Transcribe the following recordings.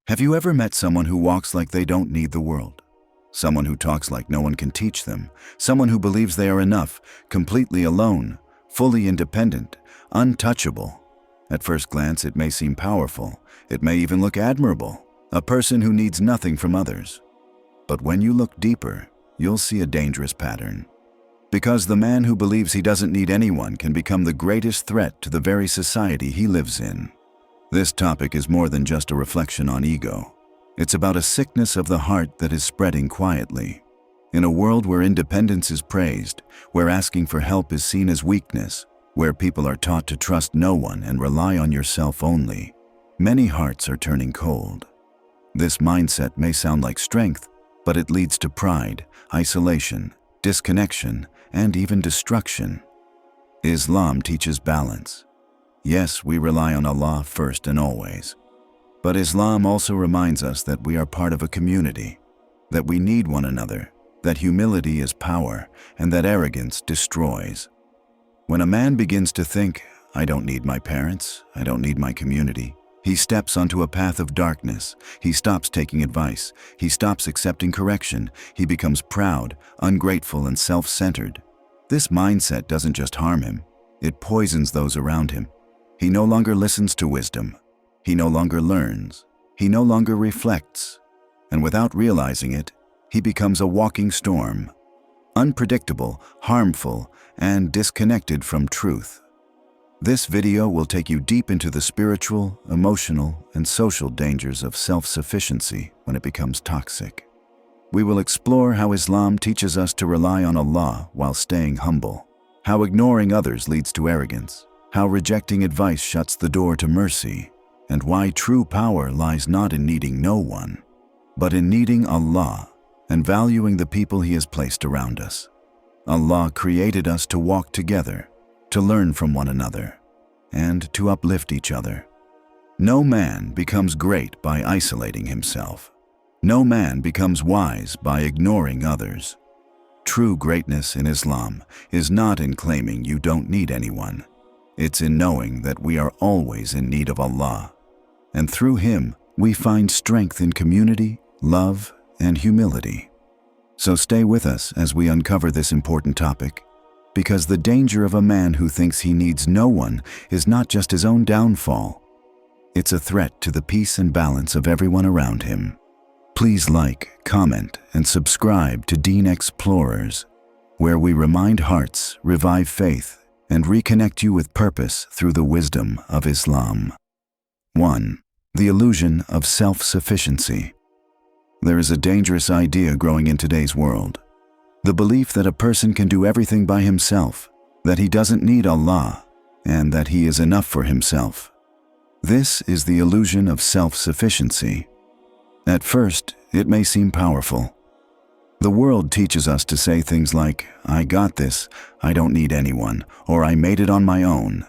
Have you ever met someone who walks like they don't need the world? Someone who talks like no one can teach them. Someone who believes they are enough, completely alone, fully independent, untouchable. At first glance, it may seem powerful. It may even look admirable. A person who needs nothing from others. But when you look deeper, you'll see a dangerous pattern. Because the man who believes he doesn't need anyone can become the greatest threat to the very society he lives in. This topic is more than just a reflection on ego. It's about a sickness of the heart that is spreading quietly. In a world where independence is praised, where asking for help is seen as weakness, where people are taught to trust no one and rely on yourself only, many hearts are turning cold. This mindset may sound like strength, but it leads to pride, isolation, disconnection, and even destruction. Islam teaches balance. Yes, we rely on Allah first and always. But Islam also reminds us that we are part of a community, that we need one another, that humility is power, and that arrogance destroys. When a man begins to think, I don't need my parents, I don't need my community, he steps onto a path of darkness. He stops taking advice. He stops accepting correction. He becomes proud, ungrateful, and self-centered. This mindset doesn't just harm him, it poisons those around him. He no longer listens to wisdom. He no longer learns. He no longer reflects. And without realizing it, he becomes a walking storm, unpredictable, harmful, and disconnected from truth. This video will take you deep into the spiritual, emotional, and social dangers of self-sufficiency when it becomes toxic. We will explore how Islam teaches us to rely on Allah while staying humble, how ignoring others leads to arrogance, how rejecting advice shuts the door to mercy, and why true power lies not in needing no one, but in needing Allah and valuing the people He has placed around us. Allah created us to walk together, to learn from one another, and to uplift each other. No man becomes great by isolating himself. No man becomes wise by ignoring others. True greatness in Islam is not in claiming you don't need anyone. It's in knowing that we are always in need of Allah, and through Him we find strength in community, love, and humility. So stay with us as we uncover this important topic, because the danger of a man who thinks he needs no one is not just his own downfall. It's a threat to the peace and balance of everyone around him. Please like, comment, and subscribe to Deen Xplorers, where we remind hearts, revive faith, and reconnect you with purpose through the wisdom of Islam. 1. The illusion of self-sufficiency. There is a dangerous idea growing in today's world. The belief that a person can do everything by himself, that he doesn't need Allah, and that he is enough for himself. This is the illusion of self-sufficiency. At first, it may seem powerful. The world teaches us to say things like, I got this, I don't need anyone, or I made it on my own.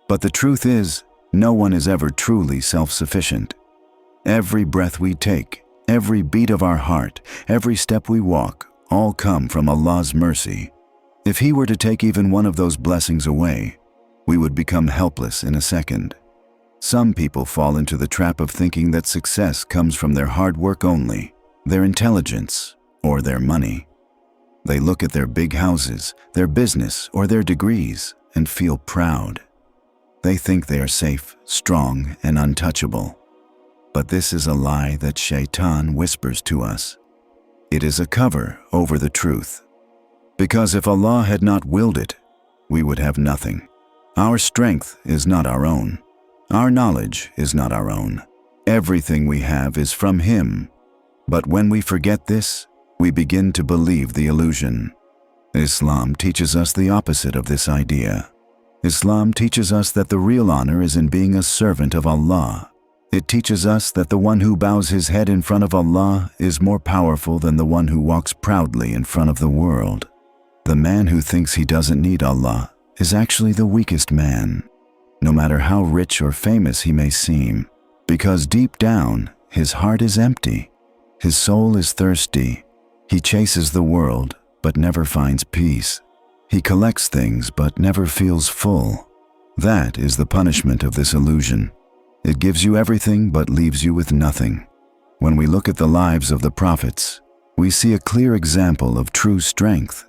But the truth is, no one is ever truly self-sufficient. Every breath we take, every beat of our heart, every step we walk, all come from Allah's mercy. If He were to take even one of those blessings away, we would become helpless in a second. Some people fall into the trap of thinking that success comes from their hard work only, their intelligence, or their money. They look at their big houses, their business, or their degrees and feel proud. They think they are safe, strong, and untouchable. But this is a lie that Shaitan whispers to us. It is a cover over the truth. Because if Allah had not willed it, we would have nothing. Our strength is not our own. Our knowledge is not our own. Everything we have is from Him. But when we forget this, we begin to believe the illusion. Islam teaches us the opposite of this idea. Islam teaches us that the real honor is in being a servant of Allah. It teaches us that the one who bows his head in front of Allah is more powerful than the one who walks proudly in front of the world. The man who thinks he doesn't need Allah is actually the weakest man, no matter how rich or famous he may seem, because deep down, his heart is empty. His soul is thirsty. He chases the world, but never finds peace. He collects things, but never feels full. That is the punishment of this illusion. It gives you everything but leaves you with nothing. When we look at the lives of the prophets, we see a clear example of true strength.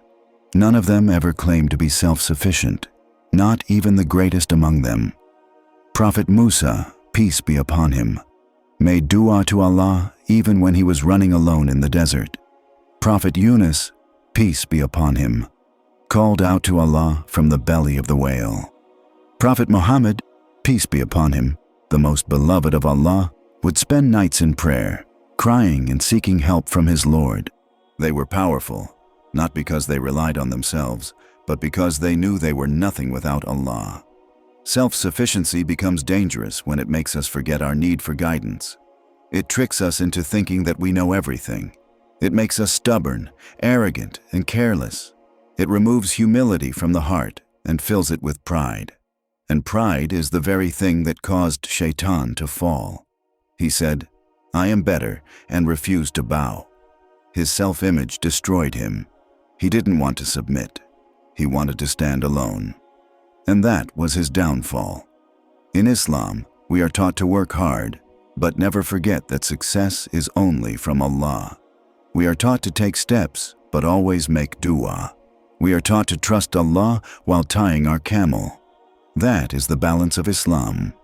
None of them ever claimed to be self-sufficient, not even the greatest among them. Prophet Musa, peace be upon him, made dua to Allah even when he was running alone in the desert. Prophet Yunus, peace be upon him, called out to Allah from the belly of the whale. Prophet Muhammad, peace be upon him, the most beloved of Allah, would spend nights in prayer, crying and seeking help from his Lord. They were powerful, not because they relied on themselves, but because they knew they were nothing without Allah. Self-sufficiency becomes dangerous when it makes us forget our need for guidance. It tricks us into thinking that we know everything. It makes us stubborn, arrogant, and careless. It removes humility from the heart and fills it with pride. And pride is the very thing that caused Shaitan to fall. He said, "I am better," and refused to bow. His self-image destroyed him. He didn't want to submit. He wanted to stand alone. And that was his downfall. In Islam, we are taught to work hard, but never forget that success is only from Allah. We are taught to take steps, but always make dua. We are taught to trust Allah while tying our camel. That is the balance of Islam.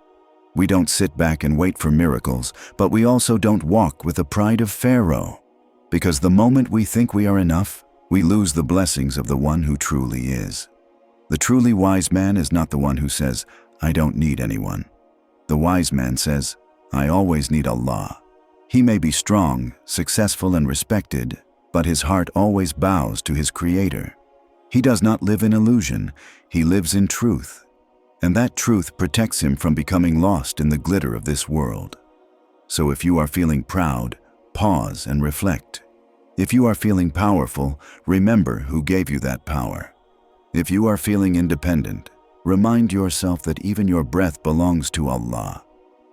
We don't sit back and wait for miracles, but we also don't walk with the pride of Pharaoh. Because the moment we think we are enough, we lose the blessings of the one who truly is. The truly wise man is not the one who says, "I don't need anyone." The wise man says, "I always need Allah." He may be strong, successful, and respected, but his heart always bows to his Creator. He does not live in illusion, he lives in truth. And that truth protects him from becoming lost in the glitter of this world. So if you are feeling proud, pause and reflect. If you are feeling powerful, remember who gave you that power. If you are feeling independent, remind yourself that even your breath belongs to Allah.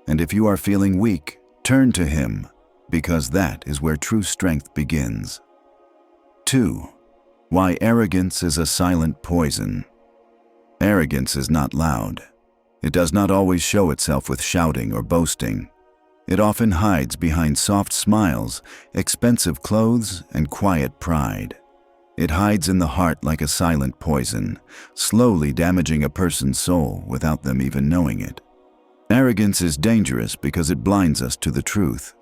And if you are feeling weak, turn to Him, because that is where true strength begins. 2. Why arrogance is a silent poison. Arrogance is not loud. It does not always show itself with shouting or boasting. It often hides behind soft smiles, expensive clothes, and quiet pride. It hides in the heart like a silent poison, slowly damaging a person's soul without them even knowing it. Arrogance is dangerous because it blinds us to the truth.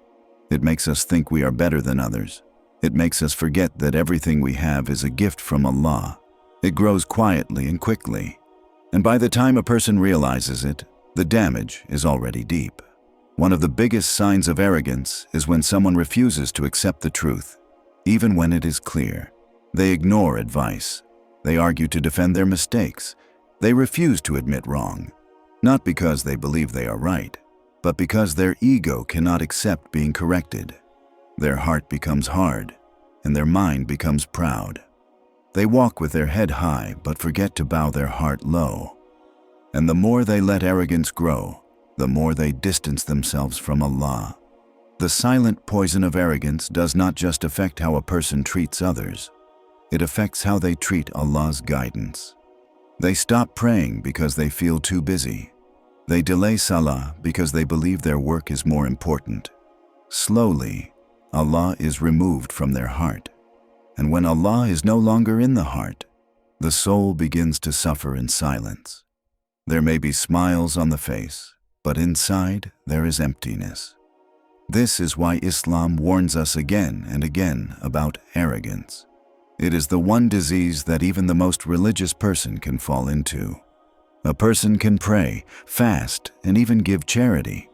It makes us think we are better than others. It makes us forget that everything we have is a gift from Allah. It grows quietly and quickly. And by the time a person realizes it, the damage is already deep. One of the biggest signs of arrogance is when someone refuses to accept the truth, even when it is clear. They ignore advice. They argue to defend their mistakes. They refuse to admit wrong, not because they believe they are right, but because their ego cannot accept being corrected. Their heart becomes hard, and their mind becomes proud. They walk with their head high but forget to bow their heart low. And the more they let arrogance grow, the more they distance themselves from Allah. The silent poison of arrogance does not just affect how a person treats others. It affects how they treat Allah's guidance. They stop praying because they feel too busy. They delay salah because they believe their work is more important. Slowly, Allah is removed from their heart. And when Allah is no longer in the heart, the soul begins to suffer in silence. There may be smiles on the face, but inside there is emptiness. This is why Islam warns us again and again about arrogance. It is the one disease that even the most religious person can fall into. A person can pray, fast, and even give charity,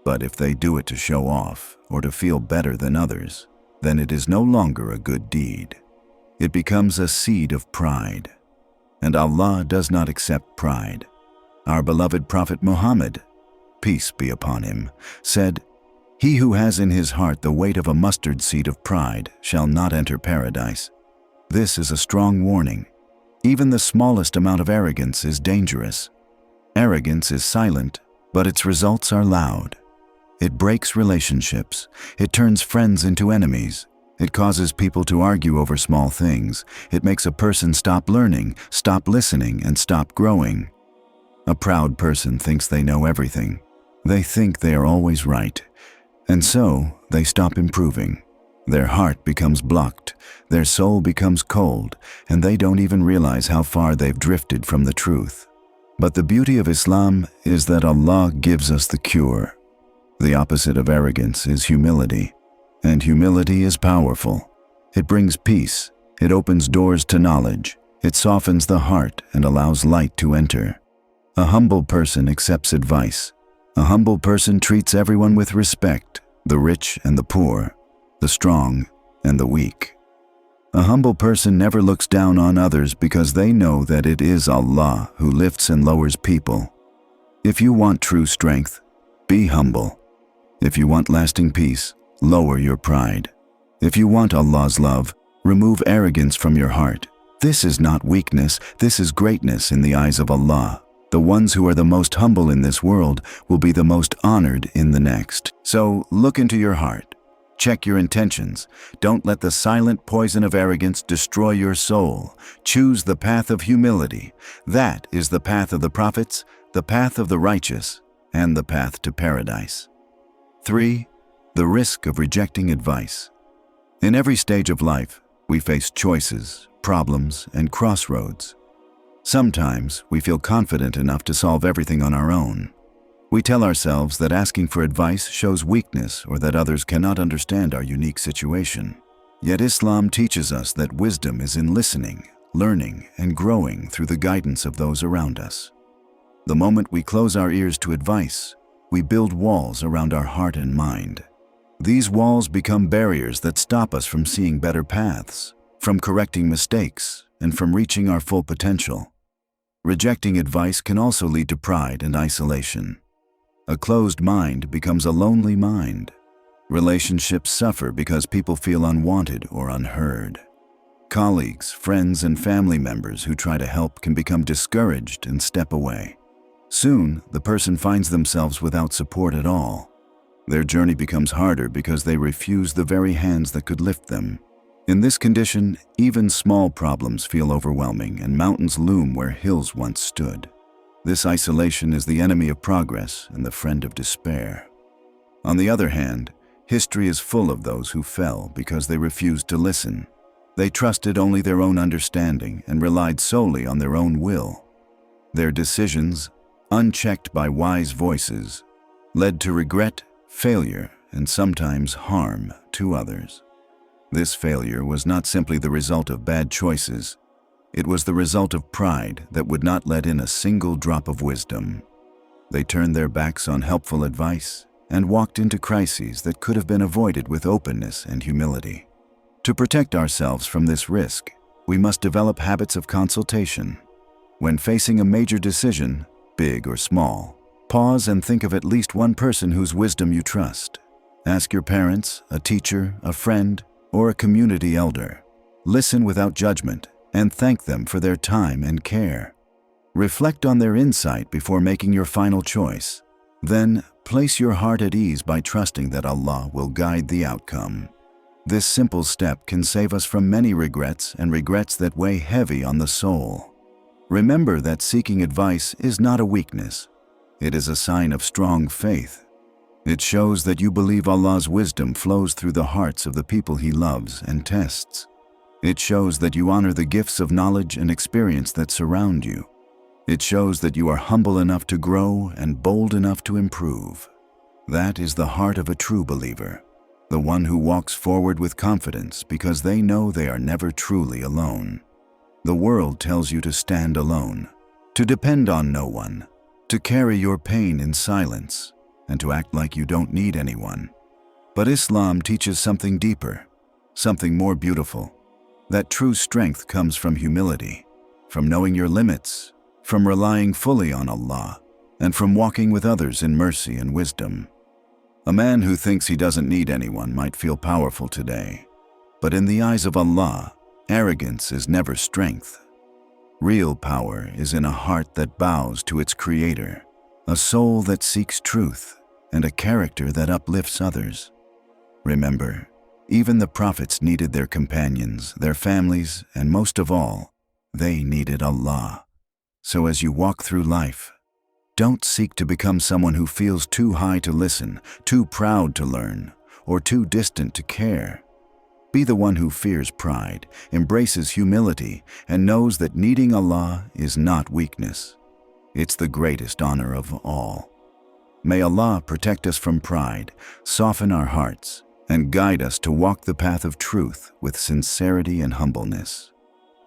but if they do it to show off or to feel better than others, then it is no longer a good deed. It becomes a seed of pride. And Allah does not accept pride. Our beloved Prophet Muhammad, peace be upon him, said, "He who has in his heart the weight of a mustard seed of pride shall not enter paradise." This is a strong warning. Even the smallest amount of arrogance is dangerous. Arrogance is silent, but its results are loud. It breaks relationships. It turns friends into enemies. It causes people to argue over small things. It makes a person stop learning, stop listening, and stop growing. A proud person thinks they know everything. They think they are always right. And so, they stop improving. Their heart becomes blocked, their soul becomes cold, and they don't even realize how far they've drifted from the truth. But the beauty of Islam is that Allah gives us the cure. The opposite of arrogance is humility, and humility is powerful. It brings peace, it opens doors to knowledge, it softens the heart and allows light to enter. A humble person accepts advice. A humble person treats everyone with respect, the rich and the poor, the strong and the weak. A humble person never looks down on others because they know that it is Allah who lifts and lowers people. If you want true strength, be humble. If you want lasting peace, lower your pride. If you want Allah's love, remove arrogance from your heart. This is not weakness, this is greatness in the eyes of Allah. The ones who are the most humble in this world will be the most honored in the next. So look into your heart. Check your intentions. Don't let the silent poison of arrogance destroy your soul. Choose the path of humility. That is the path of the prophets, the path of the righteous, and the path to paradise. 3. The risk of rejecting advice. In every stage of life, we face choices, problems, and crossroads. Sometimes we feel confident enough to solve everything on our own. We tell ourselves that asking for advice shows weakness or that others cannot understand our unique situation. Yet Islam teaches us that wisdom is in listening, learning, and growing through the guidance of those around us. The moment we close our ears to advice, we build walls around our heart and mind. These walls become barriers that stop us from seeing better paths, from correcting mistakes, and from reaching our full potential. Rejecting advice can also lead to pride and isolation. A closed mind becomes a lonely mind. Relationships suffer because people feel unwanted or unheard. Colleagues, friends, and family members who try to help can become discouraged and step away. Soon, the person finds themselves without support at all. Their journey becomes harder because they refuse the very hands that could lift them. In this condition, even small problems feel overwhelming and mountains loom where hills once stood. This isolation is the enemy of progress and the friend of despair. On the other hand, history is full of those who fell because they refused to listen. They trusted only their own understanding and relied solely on their own will. Their decisions, unchecked by wise voices, led to regret, failure, and sometimes harm to others. This failure was not simply the result of bad choices. It was the result of pride that would not let in a single drop of wisdom. They turned their backs on helpful advice and walked into crises that could have been avoided with openness and humility. To protect ourselves from this risk, we must develop habits of consultation. When facing a major decision, big or small, pause and think of at least one person whose wisdom you trust. Ask your parents, a teacher, a friend, or a community elder. Listen without judgment and thank them for their time and care. Reflect on their insight before making your final choice. Then, place your heart at ease by trusting that Allah will guide the outcome. This simple step can save us from many regrets and regrets that weigh heavy on the soul. Remember that seeking advice is not a weakness. It is a sign of strong faith. It shows that you believe Allah's wisdom flows through the hearts of the people He loves and tests. It shows that you honor the gifts of knowledge and experience that surround you. It shows that you are humble enough to grow and bold enough to improve. That is the heart of a true believer, the one who walks forward with confidence because they know they are never truly alone. The world tells you to stand alone, to depend on no one, to carry your pain in silence, and to act like you don't need anyone. But Islam teaches something deeper, something more beautiful, that true strength comes from humility, from knowing your limits, from relying fully on Allah, and from walking with others in mercy and wisdom. A man who thinks he doesn't need anyone might feel powerful today, but in the eyes of Allah, arrogance is never strength. Real power is in a heart that bows to its Creator, a soul that seeks truth, and a character that uplifts others. Remember, even the prophets needed their companions, their families, and most of all, they needed Allah. So as you walk through life, don't seek to become someone who feels too high to listen, too proud to learn, or too distant to care. Be the one who fears pride, embraces humility, and knows that needing Allah is not weakness. It's the greatest honor of all. May Allah protect us from pride, soften our hearts, and guide us to walk the path of truth with sincerity and humbleness.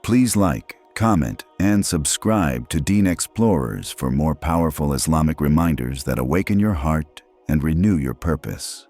Please like, comment, and subscribe to Deen Xplorers for more powerful Islamic reminders that awaken your heart and renew your purpose.